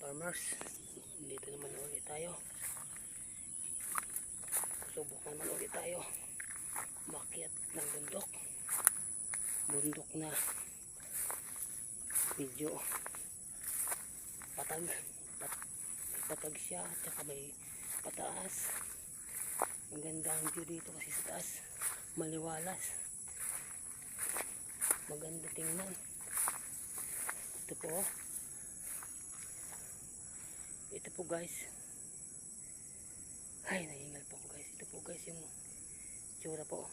farmers, dito naman ulit tayo. Subukan naman ulit tayo umakyat ng bundok na medyo patag siya at saka may pataas. Ang ganda ang view dito kasi sa taas maliwalas, maganda tingnan. Ito po guys, ay nahingal po ko guys. Ito po guys yung tsura po.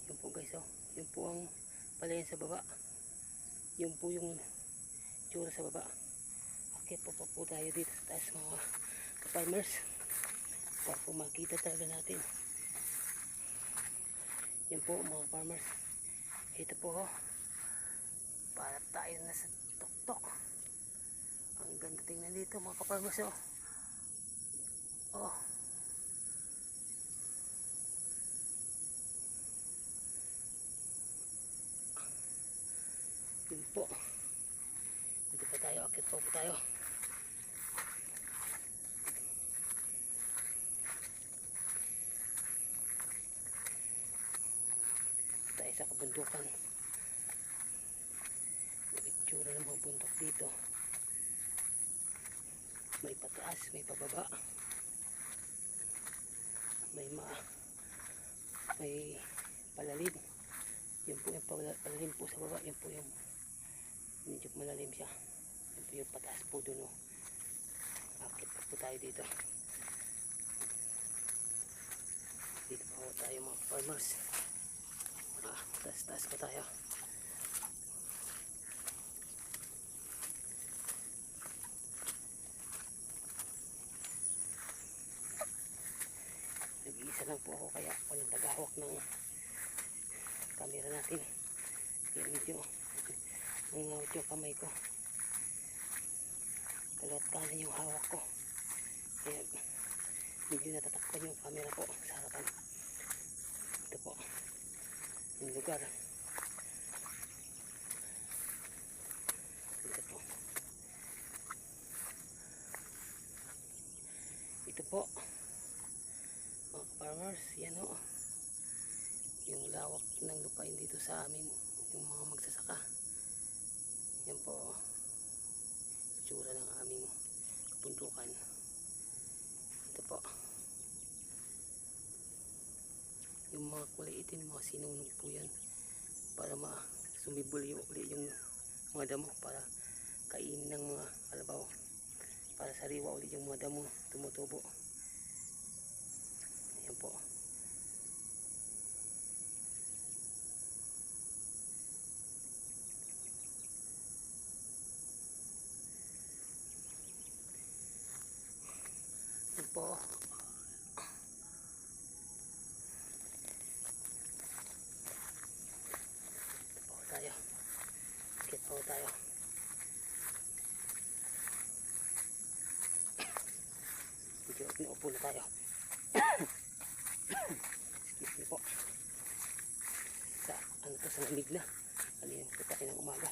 Yun po guys, oh. Yun po ang palayan sa baba. Yun po yung tsura sa baba. Akit po tayo dito sa taas mga ka-farmers para po makita talaga natin. Yan po mga farmers. Ito po, oh. Para tayo nasa tuktok. Ang ganda tingnan dito mga ka-farmers, oh. Oh. Yun po. Dito pa tayo, akit po tayo. Tayo sa kabundukan. Itsura ng mga bundok dito. May pataas, may pababa. May palalim. Yun po yung palalim po sa baba. Yun po yung medyo malalim siya. Yun po yung pataas po dun, oh. Akit po tayo dito. Dito po tayo mga farmers. Taas pa tayo. Nag-iisa lang po ako kaya walang tagahawak ng camera natin. Kaya medyo nangawit yung kamay ko. Kalawat kanan yung hawak ko. Kaya medyo natatakpan yung camera po sa harapan. Ito po yung lugar. Ito po mga farmers, yan o yung lawak ng lupain dito sa amin, yung mga magsasaka. Yan po itsura ng aming bundukan. Ito po yung mga kulay itim, mga sinunog po yan para sumibuli uli yung mga damo para kainin ng mga kalabaw, para sariwa ulit yung mga damo tumutubo. Ayan po. Ayan po. Ito po tayo. Kit po tayo. Medyo naupo na tayo. Excuse me po. Sa lamig na. Kanina po tayo ng umaga.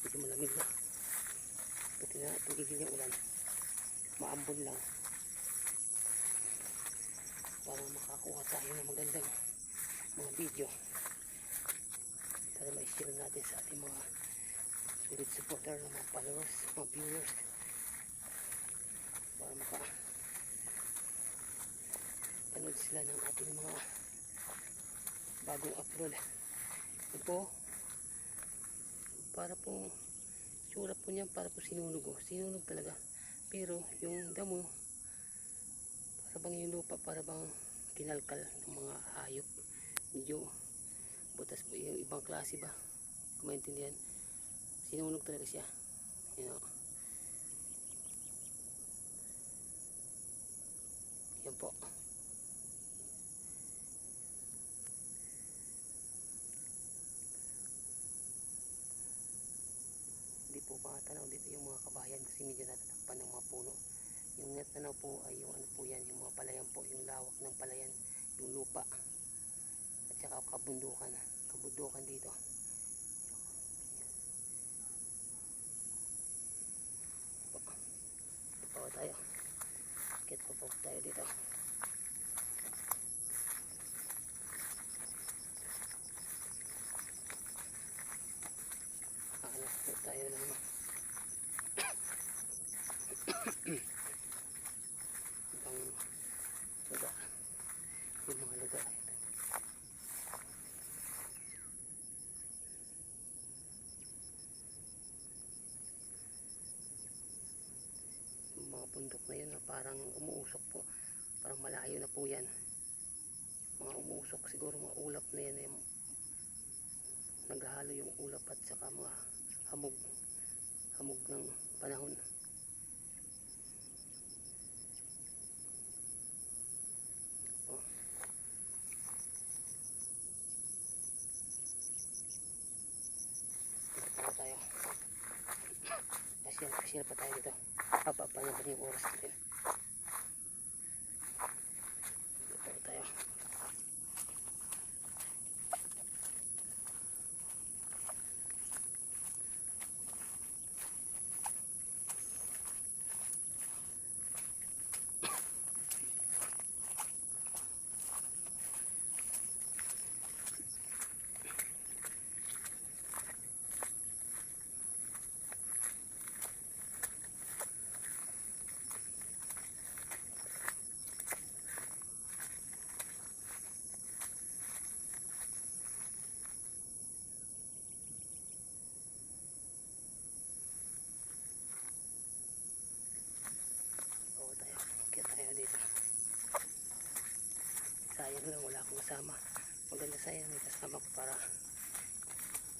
Medyo malamig na. Buti na tumigil yung ulan. Maambon lang. Para makakuha tayo ng magandang mga video. Para ma-share natin sa ating mga solid supporter ng mga followers, mga viewers. Para panood sila ng ating mga bagong upload. Ito po, para po tsura po niyan, para po sinunog, oh. Sinunog talaga, pero yung damo para bang yung lupa, para bang kinalkal ng mga hayop. Medyo butas po yung ibang klase ba, kung maintindihan. Sinunog talaga siya, you know. Yan po. Hindi po makatanaw dito yung mga kabayan kasi medyo natatakpan ng mga puno. Yung natanaw po ay yung ano po yan, yung mga palayan po, yung lawak ng palayan, yung lupa at saka kabundukan dito. bundok na yun na parang umuusok po, parang malayo na po yan, mga umuusok siguro, mga ulap na yan, yung naghahalo yung ulap at saka mga hamog ng panahon. Oh. Dito tayo, pasyal pa tayo dito, haba pa naman yung oras natin. Dito tayo. Dito. Sayang lang wala akong kasama. Maganda sayang may kasama ko para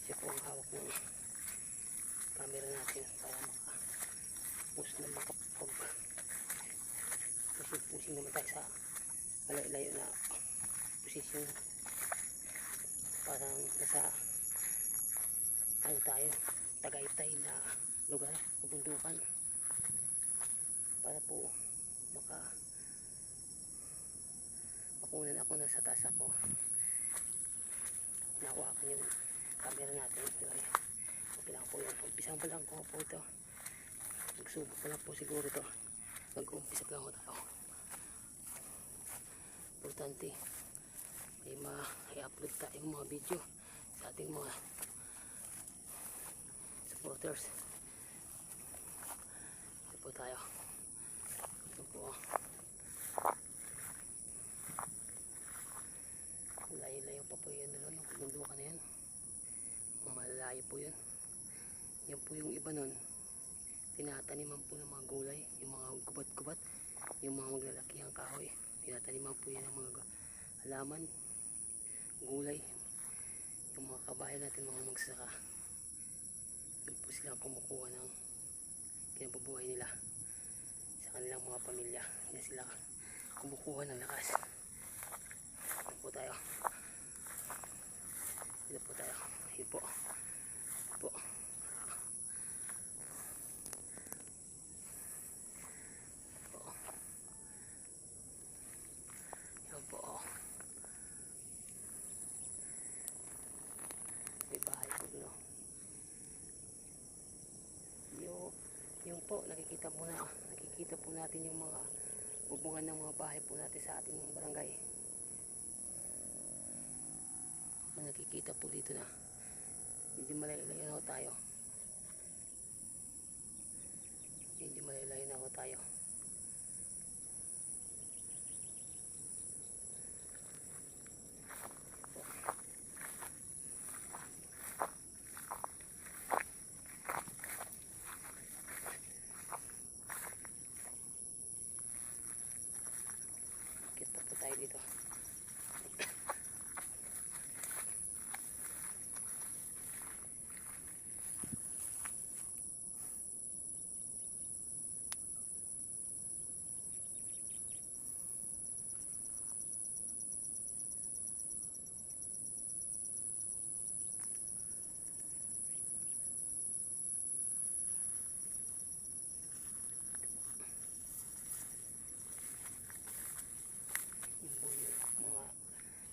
siya po ang hawak ng camera natin para maka-post na pusing naman tayo sa malayo na posisyon. Parang nasa ano tayo, Tagaytay na lugar, kabundukan, para po makunan ako, nasa taas ako, nahawakan yung camera natin. Okay lang po yun, umpisang pa lang ko po ito, nagsubok pa lang po siguro ito, nag-umpisa lang ako tayo. Importante may i-upload tayong mga video sa ating mga supporters. Ito po tayo, ito po, layo-layo pa po yun, yung bundukan na yan, malayo po yun. Yan po yung iba nun, tinataniman po ng mga gulay, yung mga gubat-gubat, yung mga maglalakihang kahoy, tinataniman po yan ng mga halaman, gulay, yung mga kabayan natin, mga magsasaka. Doon po silang kumukuha ng kinabubuhay nila sa kanilang mga pamilya. Yan sila kumukuha ng lakas. Dito po tayo, dito po tayo, yun po, po. Yan po, may bahay po doon. Yung po, nakikita po natin yung mga bubungan ng mga bahay po natin sa ating barangay. Nakikita po dito na medyo malayo-layo na tayo, kita po tayo dito.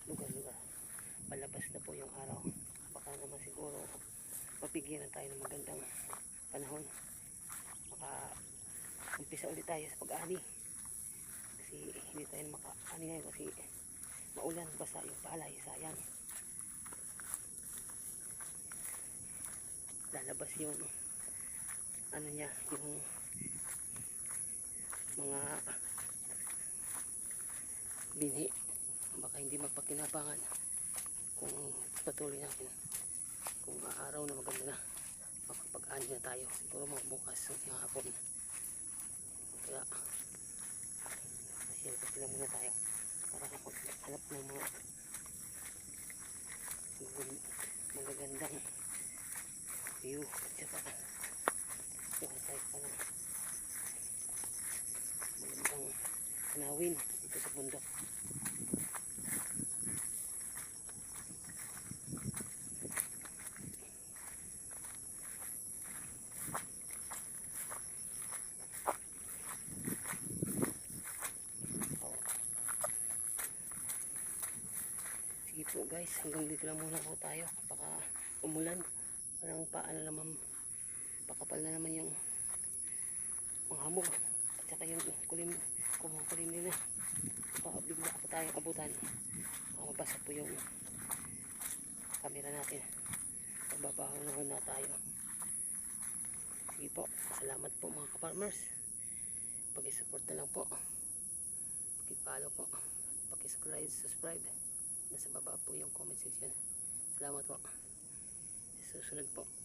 Lugar-lugar, palabas na po yung araw, baka naman siguro mapigyan tayo ng magandang panahon, maka umpisa ulit tayo sa pag-ani, kasi hindi tayo maka-ani ngayon kasi maulan, basa yung palay, sayang. Lalabas yung ano niya, yung mga binhi, baka hindi magpakinabangan kung patuloy natin, kung araw na maganda na makapag-ani na tayo, siguro mga bukas ng hapon. Kaya silipot lang muna tayo para maghanap ng mga magagandang view at saka kuha tayo pa ng magandang tanawin dito sa bundok. Sige po guys, hanggang dito lang muna po tayo. Baka umulan, parang paano naman, pakapal na naman yung mga hamog at saka yung kulim nila. Baka bigla po tayo abutan, mabasa po yung camera natin. Pababaho na tayo. Sige po, salamat po mga ka-farmers. Pag-support na lang po, pag-follow po, pag-subscribe. Nasa baba po yung comment section. Salamat po. Susunod po.